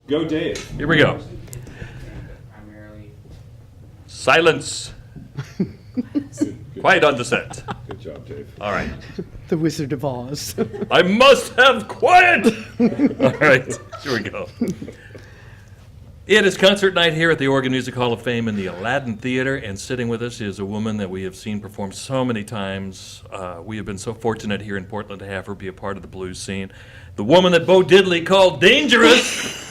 Go, Dave. Here we go. Silence. Quiet on the set. Good job, Dave. All right. The Wizard of Oz. I must have quiet. All right. Here we go. It is concert night here at the Oregon Music Hall of Fame in the Aladdin Theater, and sitting with us is a woman that we have seen perform so many times. We have been so fortunate here in Portland to have her be a part of the blues scene. The woman that Bo Diddley called dangerous,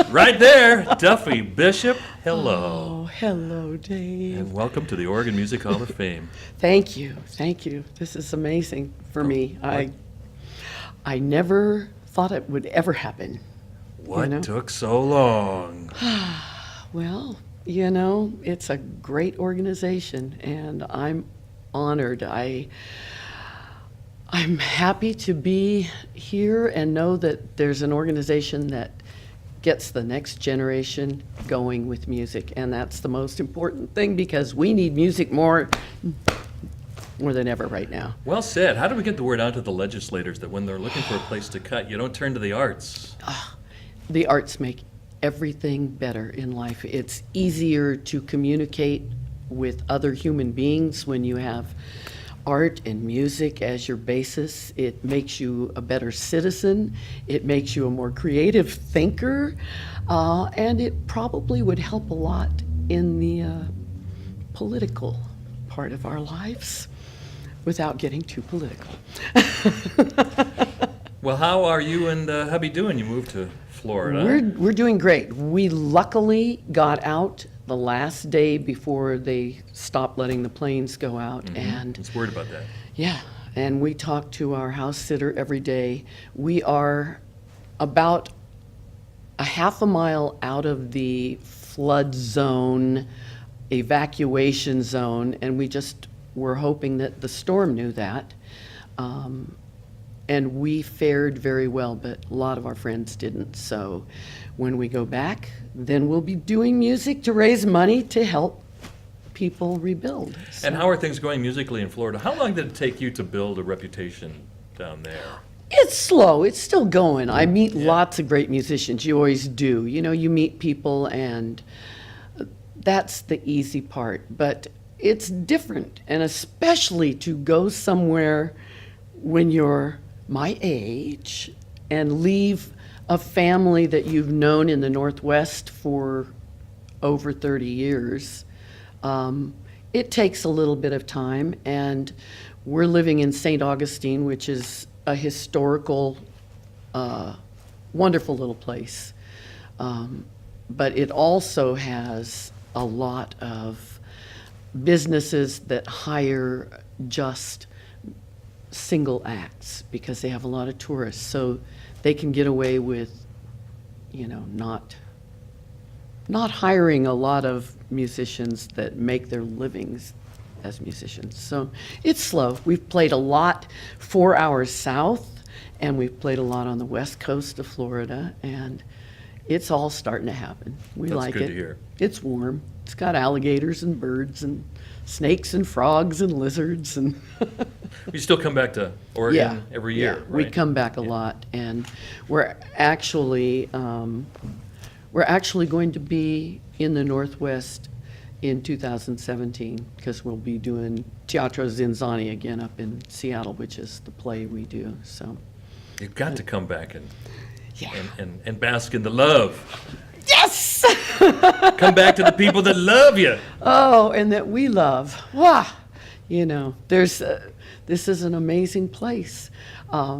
right there, Duffy Bishop. Hello. Oh, hello, Dave. And welcome to the Oregon Music Hall of Fame. Thank you. Thank you. This is amazing for me. I never thought it would ever happen. What took so long? Well, you know, it's a great organization, and I'm honored. I'm happy to be here and know that there's an organization that gets the next generation going with music, and that's the most important thing because we need music more than ever right now. Well said. How do we get the word out to the legislators that when they're looking for a place to cut, you don't turn to the arts? The arts make everything better in life. It's easier to communicate with other human beings when you have art and music as your basis. It makes you a better citizen. It makes you a more creative thinker. And it probably would help a lot in the political part of our lives without getting too political. Well, how are you and hubby doing? You moved to Florida. We're doing great. We luckily got out the last day before they stopped letting the planes go out. And I was worried about that. yeah, and we talk to our house sitter every day. We are about a half a mile out of the flood zone, evacuation zone, and we just were hoping that the storm knew that. And we fared very well, but a lot of our friends didn't. So when we go back, then we'll be doing music to raise money to help people rebuild. So And how are things going musically in Florida? How long did it take you to build a reputation down there? it's slow. It's still going. I meet lots of great musicians. You always do. You know, you meet people, and that's the easy part. But it's different, and especially to go somewhere when you're my age and leave a family that you've known in the Northwest for over 30 years. It takes a little bit of time, and we're living in St. Augustine, which is a historical, wonderful little place. But it also has a lot of businesses that hire just single acts because they have a lot of tourists, so they can get away with, you know, not hiring a lot of musicians that make their livings as musicians. So it's slow. We've played a lot 4 hours south, and we've played a lot on the west coast of Florida, and it's all starting to happen. We That's like good it. to hear. It's warm. It's got alligators and birds and snakes and frogs and lizards and You still come back to Oregon every year, right? We come back a lot, and we're actually going to be in the Northwest in 2017 because we'll be doing Teatro Zinzani again up in Seattle, which is the play we do. So You've got to come back and yeah. and bask in the love. Yes. Come back to the people that love you. Oh, and that we love. Wow. You know, this is an amazing place. I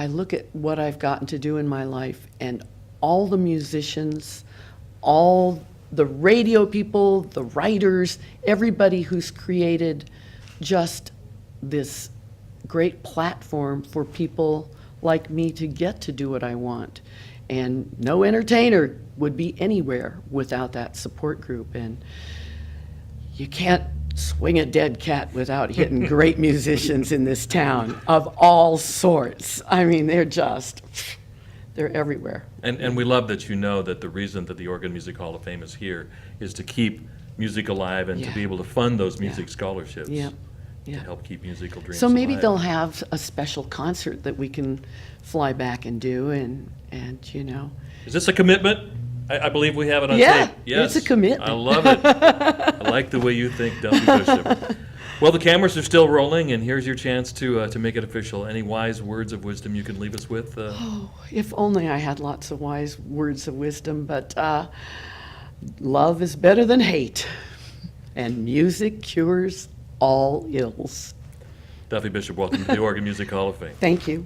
look at what I've gotten to do in my life, and all the musicians, all the radio people, the writers, everybody who's created just this great platform for people like me to get to do what I want. And no entertainer would be anywhere without that support group. And you can't swing a dead cat without hitting great musicians in this town of all sorts. I mean, they're everywhere. And we love that you know that the reason that the Oregon Music Hall of Fame is here is to keep music alive and to Yeah. be able to fund those music scholarships. Yeah. Yeah. help keep musical dreams So maybe alive. they'll have a special concert that we can fly back and do, and you know. Is this a commitment? I believe we have it on Yeah, tape. Yes. it's a commitment. I love it. I like the way you think, Duffy Bishop. Well, the cameras are still rolling, and here's your chance to make it official. Any wise words of wisdom you can leave us with? If only I had lots of wise words of wisdom, but love is better than hate, and music cures all ills. Duffy Bishop, welcome to the Oregon Music Hall of Fame. Thank you.